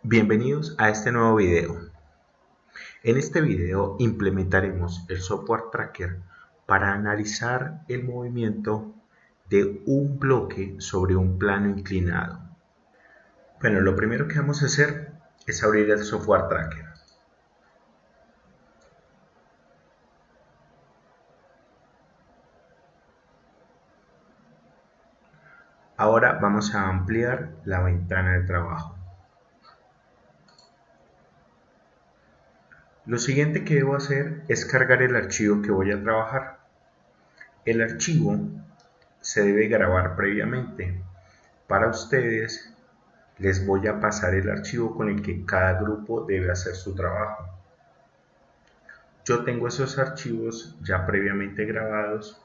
Bienvenidos a este nuevo video. En este video implementaremos el software tracker para analizar el movimiento de un bloque sobre un plano inclinado. Bueno, lo primero que vamos a hacer es abrir el software tracker. Ahora vamos a ampliar la ventana de trabajo. Lo siguiente que debo hacer es cargar el archivo que voy a trabajar. El archivo se debe grabar previamente. Para ustedes les voy a pasar el archivo con el que cada grupo debe hacer su trabajo. Yo tengo esos archivos ya previamente grabados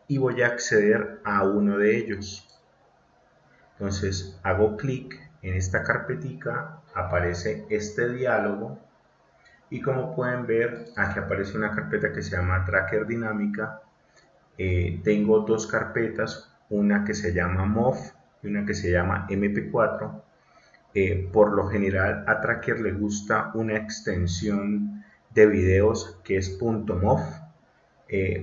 y voy a acceder a uno de ellos. Entonces hago clic en esta carpetica, aparece este diálogo y como pueden ver aquí aparece una carpeta que se llama Tracker Dinámica. Tengo dos carpetas, una que se llama MOV y una que se llama MP4. Por lo general a Tracker le gusta una extensión de videos que es .mov.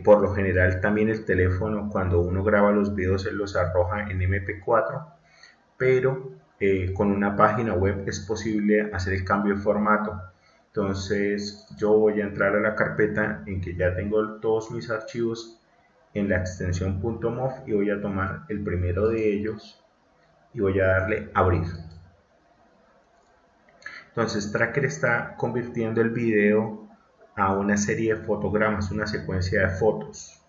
Por lo general también el teléfono cuando uno graba los videos él los arroja en MP4, pero con una página web es posible hacer el cambio de formato. Entonces yo voy a entrar a la carpeta en que ya tengo todos mis archivos en la extensión .mov y voy a tomar el primero de ellos y voy a darle abrir. Entonces Tracker está convirtiendo el video a una serie de fotogramas, una secuencia de fotos.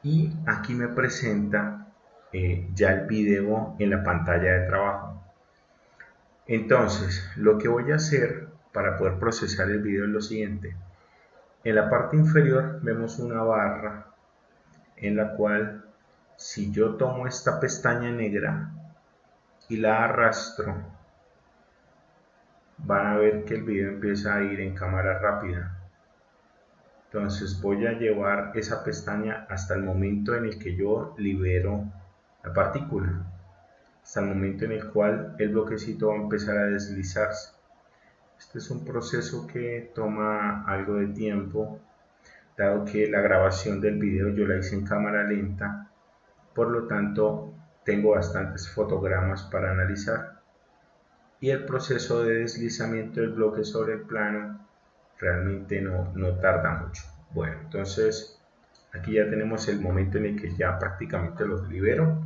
Y aquí me presenta ya el video en la pantalla de trabajo. Entonces, lo que voy a hacer para poder procesar el video es lo siguiente. En la parte inferior vemos una barra en la cual si yo tomo esta pestaña negra y la arrastro, van a ver que el video empieza a ir en cámara rápida. Entonces voy a llevar esa pestaña hasta el momento en el que yo libero la partícula, hasta el momento en el cual el bloquecito va a empezar a deslizarse. Este es un proceso que toma algo de tiempo, dado que la grabación del video yo la hice en cámara lenta, por lo tanto tengo bastantes fotogramas para analizar. Y el proceso de deslizamiento del bloque sobre el plano realmente no tarda mucho. Bueno, entonces aquí ya tenemos el momento en el que ya prácticamente los libero.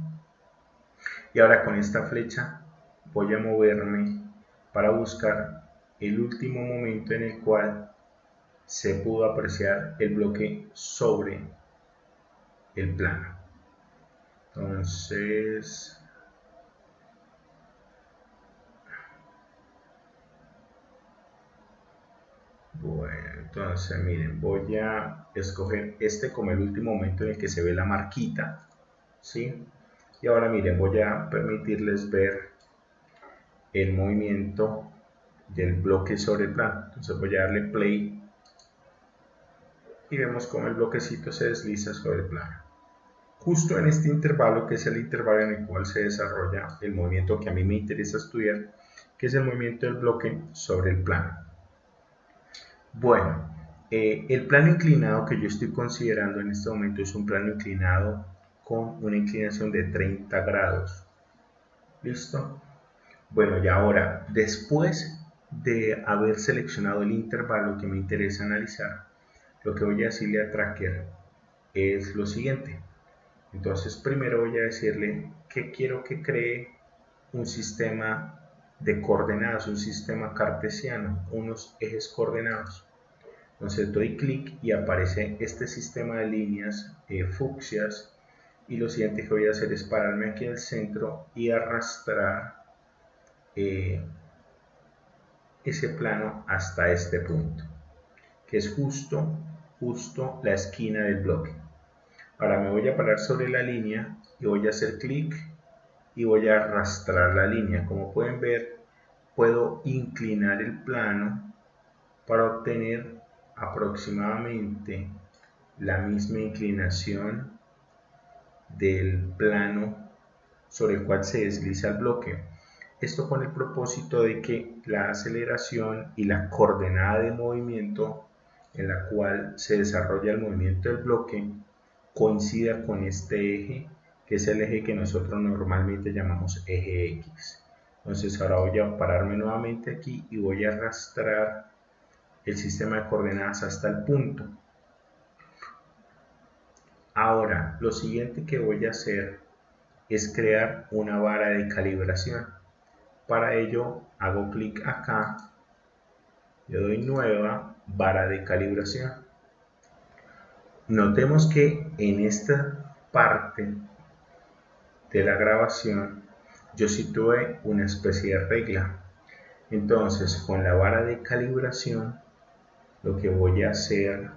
Y ahora con esta flecha voy a moverme para buscar el último momento en el cual se pudo apreciar el bloque sobre el plano. Entonces miren, voy a escoger este como el último momento en el que se ve la marquita, ¿sí? Y ahora miren, voy a permitirles ver el movimiento del bloque sobre el plano. Entonces voy a darle play y vemos cómo el bloquecito se desliza sobre el plano. Justo en este intervalo, que es el intervalo en el cual se desarrolla el movimiento que a mí me interesa estudiar, que es el movimiento del bloque sobre el plano. Bueno, el plano inclinado que yo estoy considerando en este momento es un plano inclinado con una inclinación de 30 grados. ¿Listo? Bueno, y ahora, después de haber seleccionado el intervalo que me interesa analizar, lo que voy a decirle a Tracker es lo siguiente. Entonces, primero voy a decirle que quiero que cree un sistema de coordenadas, un sistema cartesiano, unos ejes coordenados. Entonces doy clic y aparece este sistema de líneas fucsias, y lo siguiente que voy a hacer es pararme aquí en el centro y arrastrar ese plano hasta este punto, que es justo la esquina del bloque. Ahora me voy a parar sobre la línea y voy a hacer clic y voy a arrastrar la línea. Como pueden ver, puedo inclinar el plano para obtener aproximadamente la misma inclinación del plano sobre el cual se desliza el bloque. Esto con el propósito de que la aceleración y la coordenada de movimiento en la cual se desarrolla el movimiento del bloque coincida con este eje, que es el eje que nosotros normalmente llamamos eje X. Entonces ahora voy a pararme nuevamente aquí y voy a arrastrar el sistema de coordenadas hasta el punto. Ahora, lo siguiente que voy a hacer es crear una vara de calibración. Para ello hago clic acá, le doy nueva, vara de calibración. Notemos que en esta parte de la grabación yo situé una especie de regla. Entonces con la vara de calibración lo que voy a hacer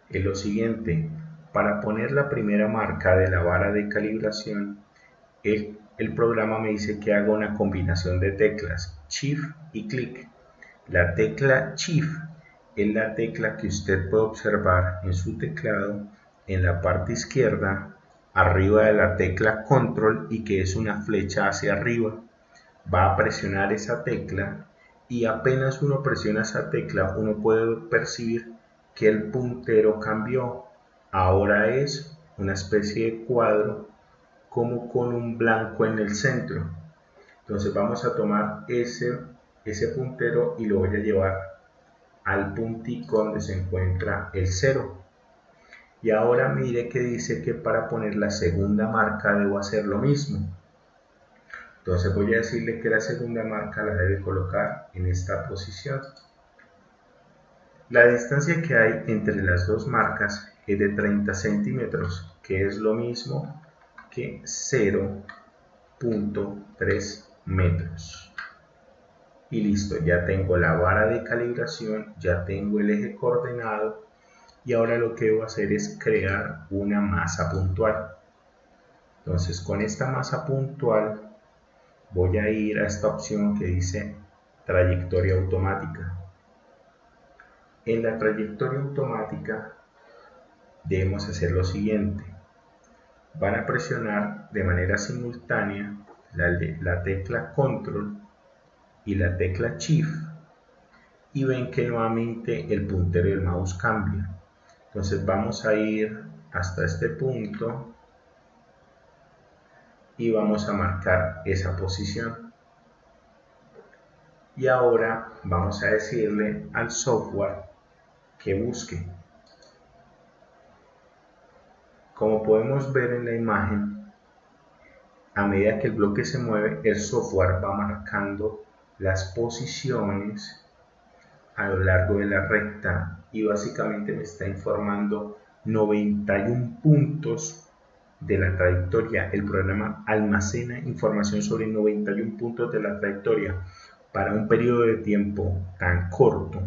es lo siguiente. Para poner la primera marca de la vara de calibración, el programa me dice que haga una combinación de teclas Shift y clic. La tecla Shift es la tecla que usted puede observar en su teclado en la parte izquierda, arriba de la tecla Control, y que es una flecha hacia arriba. Va a presionar esa tecla y apenas uno presiona esa tecla, uno puede percibir que el puntero cambió. Ahora es una especie de cuadro como con un blanco en el centro. Entonces vamos a tomar ese puntero y lo voy a llevar al puntico donde se encuentra el 0. Y ahora mire que dice que para poner la segunda marca debo hacer lo mismo. Entonces voy a decirle que la segunda marca la debe colocar en esta posición. La distancia que hay entre las dos marcas es de 30 centímetros, que es lo mismo que 0.3 metros. Y listo, ya tengo la vara de calibración, ya tengo el eje coordenado y ahora lo que debo hacer es crear una masa puntual. Entonces con esta masa puntual voy a ir a esta opción que dice trayectoria automática. En la trayectoria automática debemos hacer lo siguiente. Van a presionar de manera simultánea la tecla Control y la tecla Shift y ven que nuevamente el puntero del mouse cambia. Entonces vamos a ir hasta este punto y vamos a marcar esa posición. Y ahora vamos a decirle al software que busque. Como podemos ver en la imagen, a medida que el bloque se mueve, el software va marcando las posiciones a lo largo de la recta y básicamente me está informando 91 puntos de la trayectoria. El programa almacena información sobre 91 puntos de la trayectoria. Para un periodo de tiempo tan corto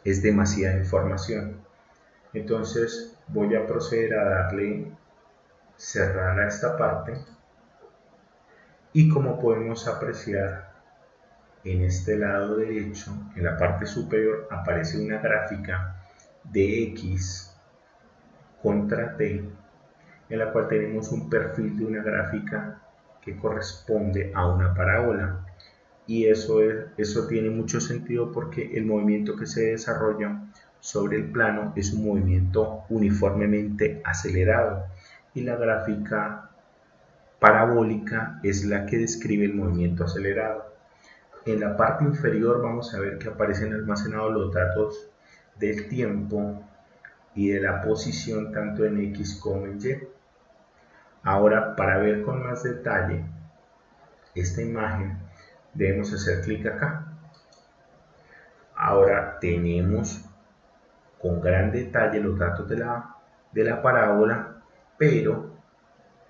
es demasiada información. Entonces voy a proceder a darle cerrar a esta parte y como podemos apreciar en este lado derecho, en la parte superior, aparece una gráfica de X contra T, en la cual tenemos un perfil de una gráfica que corresponde a una parábola. Y eso tiene mucho sentido porque el movimiento que se desarrolla sobre el plano es un movimiento uniformemente acelerado y la gráfica parabólica es la que describe el movimiento acelerado. En la parte inferior vamos a ver que aparecen almacenados los datos del tiempo y de la posición tanto en X como en Y. Ahora, para ver con más detalle esta imagen, debemos hacer clic acá. Ahora tenemos con gran detalle los datos de la parábola, pero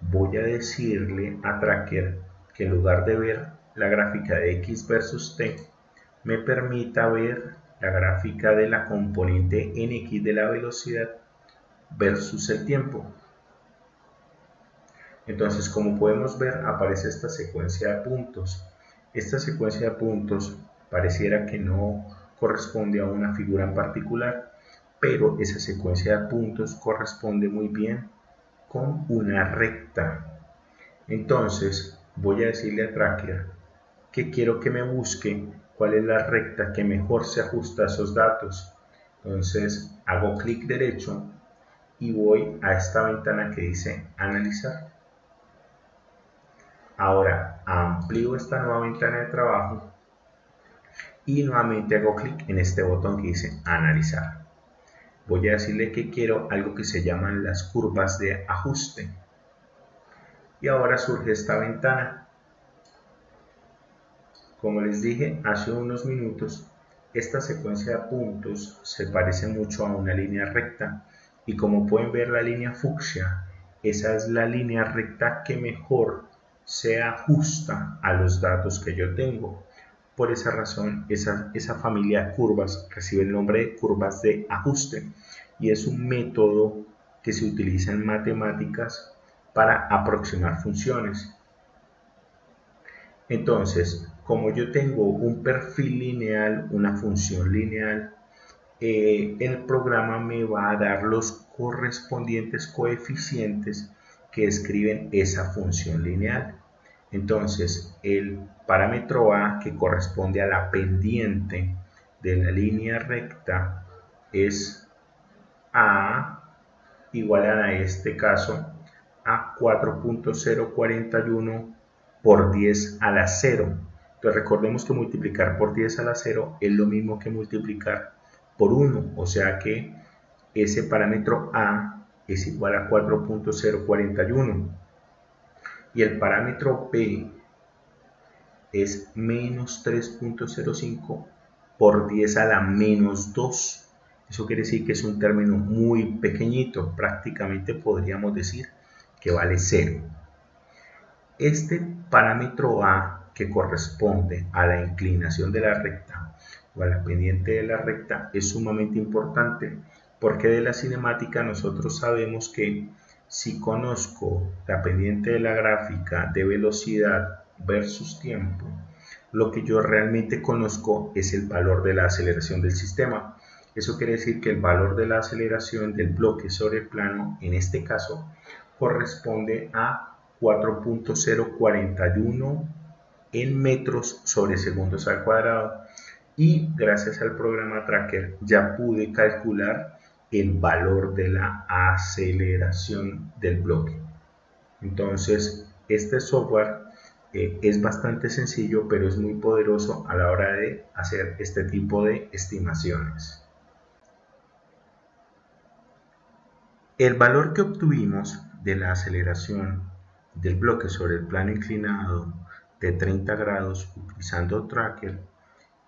voy a decirle a Tracker que en lugar de ver la gráfica de X versus T, me permita ver la gráfica de la componente NX de la velocidad versus el tiempo. Entonces, como podemos ver, aparece esta secuencia de puntos. Esta secuencia de puntos pareciera que no corresponde a una figura en particular, pero esa secuencia de puntos corresponde muy bien con una recta. Entonces, voy a decirle a Tracker que quiero que me busque cuál es la recta que mejor se ajusta a esos datos. Entonces hago clic derecho y voy a esta ventana que dice analizar. Ahora amplío esta nueva ventana de trabajo y nuevamente hago clic en este botón que dice analizar. Voy a decirle que quiero algo que se llaman las curvas de ajuste. Y ahora surge esta ventana. Como les dije hace unos minutos, esta secuencia de puntos se parece mucho a una línea recta y como pueden ver la línea fucsia, esa es la línea recta que mejor se ajusta a los datos que yo tengo. Por esa razón, esa familia de curvas recibe el nombre de curvas de ajuste y es un método que se utiliza en matemáticas para aproximar funciones. Entonces, como yo tengo un perfil lineal, una función lineal, el programa me va a dar los correspondientes coeficientes que describen esa función lineal. Entonces, el parámetro A, que corresponde a la pendiente de la línea recta, es A igual a este caso a 4.041 por 10 a la 0. Entonces recordemos que multiplicar por 10 a la 0 es lo mismo que multiplicar por 1, o sea que ese parámetro A es igual a 4.041 y el parámetro B es menos 3.05 por 10 a la menos 2. Eso quiere decir que es un término muy pequeñito, prácticamente podríamos decir que vale 0. Este parámetro A, que corresponde a la inclinación de la recta o a la pendiente de la recta, es sumamente importante porque de la cinemática nosotros sabemos que si conozco la pendiente de la gráfica de velocidad versus tiempo, lo que yo realmente conozco es el valor de la aceleración del sistema. Eso quiere decir que el valor de la aceleración del bloque sobre el plano, en este caso, corresponde a 4.041 en metros sobre segundos al cuadrado. Y gracias al programa Tracker ya pude calcular el valor de la aceleración del bloque. Entonces, este software es bastante sencillo, pero es muy poderoso a la hora de hacer este tipo de estimaciones. El valor que obtuvimos de la aceleración del bloque sobre el plano inclinado de 30 grados utilizando Tracker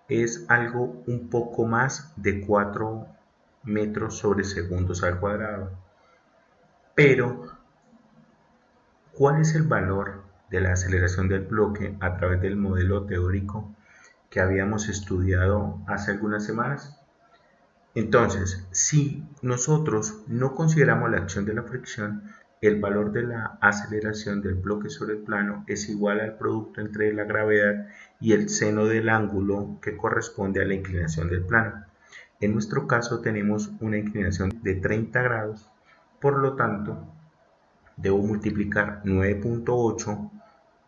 es algo un poco más de 4 metros sobre segundos al cuadrado. Pero, ¿cuál es el valor de la aceleración del bloque a través del modelo teórico que habíamos estudiado hace algunas semanas? Entonces, si nosotros no consideramos la acción de la fricción, el valor de la aceleración del bloque sobre el plano es igual al producto entre la gravedad y el seno del ángulo que corresponde a la inclinación del plano. En nuestro caso tenemos una inclinación de 30 grados, por lo tanto, debo multiplicar 9.8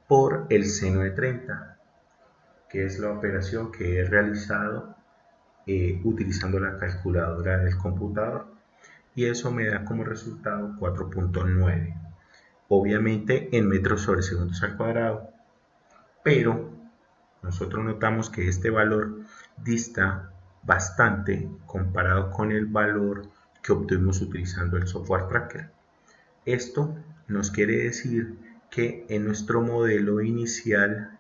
por el seno de 30, que es la operación que he realizado utilizando la calculadora del computador, y eso me da como resultado 4.9, obviamente en metros sobre segundos al cuadrado, pero nosotros notamos que este valor dista bastante comparado con el valor que obtuvimos utilizando el software Tracker. Esto nos quiere decir que en nuestro modelo inicial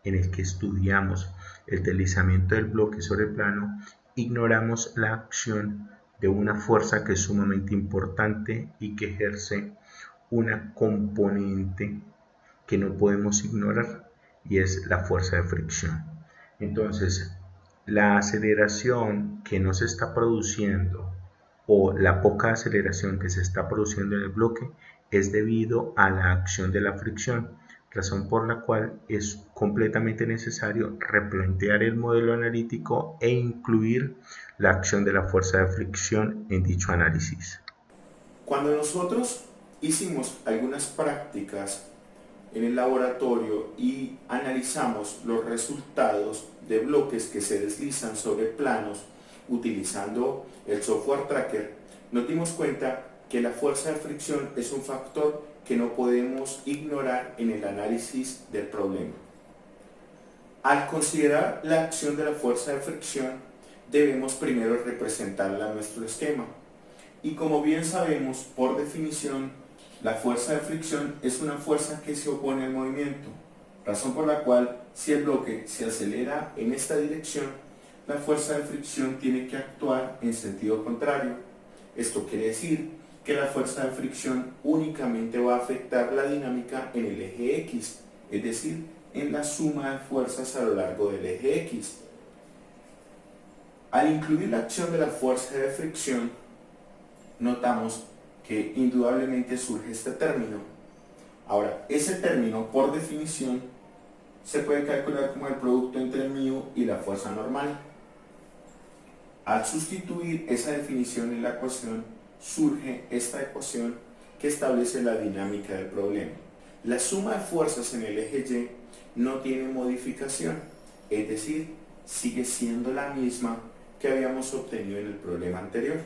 en el que estudiamos el deslizamiento del bloque sobre el plano, ignoramos la acción de una fuerza que es sumamente importante y que ejerce una componente que no podemos ignorar, y es la fuerza de fricción. Entonces, la aceleración que no se está produciendo o la poca aceleración que se está produciendo en el bloque es debido a la acción de la fricción, razón por la cual es completamente necesario replantear el modelo analítico e incluir la acción de la fuerza de fricción en dicho análisis. Cuando nosotros hicimos algunas prácticas en el laboratorio y analizamos los resultados de bloques que se deslizan sobre planos utilizando el software tracker, nos dimos cuenta que la fuerza de fricción es un factor que no podemos ignorar en el análisis del problema. Al considerar la acción de la fuerza de fricción, debemos primero representarla en nuestro esquema. Y como bien sabemos, por definición, la fuerza de fricción es una fuerza que se opone al movimiento, razón por la cual si el bloque se acelera en esta dirección, la fuerza de fricción tiene que actuar en sentido contrario. Esto quiere decir que la fuerza de fricción únicamente va a afectar la dinámica en el eje X, es decir, en la suma de fuerzas a lo largo del eje X. Al incluir la acción de la fuerza de fricción, notamos que indudablemente surge este término. Ahora, ese término, por definición, se puede calcular como el producto entre μ y la fuerza normal. Al sustituir esa definición en la ecuación, surge esta ecuación que establece la dinámica del problema. La suma de fuerzas en el eje Y no tiene modificación, es decir, sigue siendo la misma que habíamos obtenido en el problema anterior.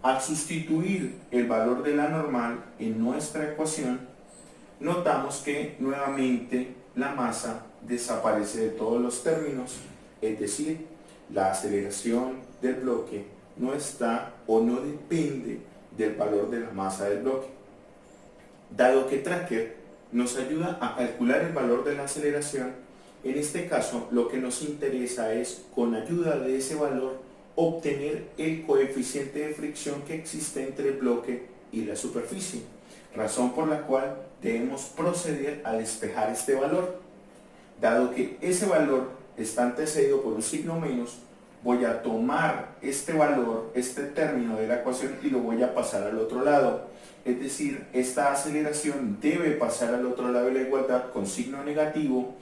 Al sustituir el valor de la normal en nuestra ecuación, notamos que nuevamente la masa desaparece de todos los términos, es decir, la aceleración del bloque no está o no depende del valor de la masa del bloque. Dado que Tracker nos ayuda a calcular el valor de la aceleración, en este caso lo que nos interesa es, con ayuda de ese valor, obtener el coeficiente de fricción que existe entre el bloque y la superficie, razón por la cual debemos proceder a despejar este valor. Dado que ese valor está antecedido por un signo menos, voy a tomar este valor, este término de la ecuación y lo voy a pasar al otro lado. Es decir, esta aceleración debe pasar al otro lado de la igualdad con signo negativo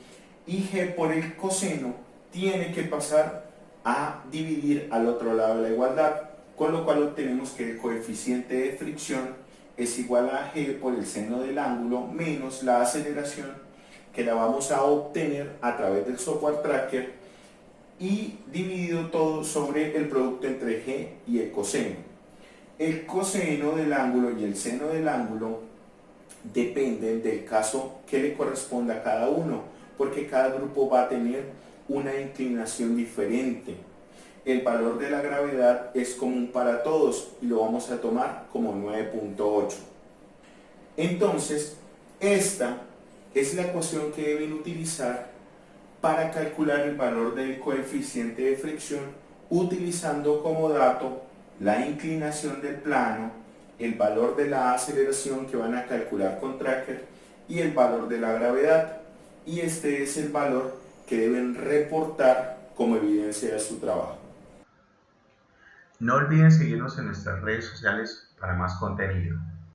y g por el coseno tiene que pasar a dividir al otro lado de la igualdad, con lo cual obtenemos que el coeficiente de fricción es igual a g por el seno del ángulo menos la aceleración, que la vamos a obtener a través del software tracker, y dividido todo sobre el producto entre g y el coseno. El coseno del ángulo y el seno del ángulo dependen del caso que le corresponda a cada uno, porque cada grupo va a tener una inclinación diferente. El valor de la gravedad es común para todos y lo vamos a tomar como 9.8. Entonces, esta es la ecuación que deben utilizar para calcular el valor del coeficiente de fricción, utilizando como dato la inclinación del plano, el valor de la aceleración que van a calcular con Tracker y el valor de la gravedad. Y este es el valor que deben reportar como evidencia de su trabajo. No olviden seguirnos en nuestras redes sociales para más contenido.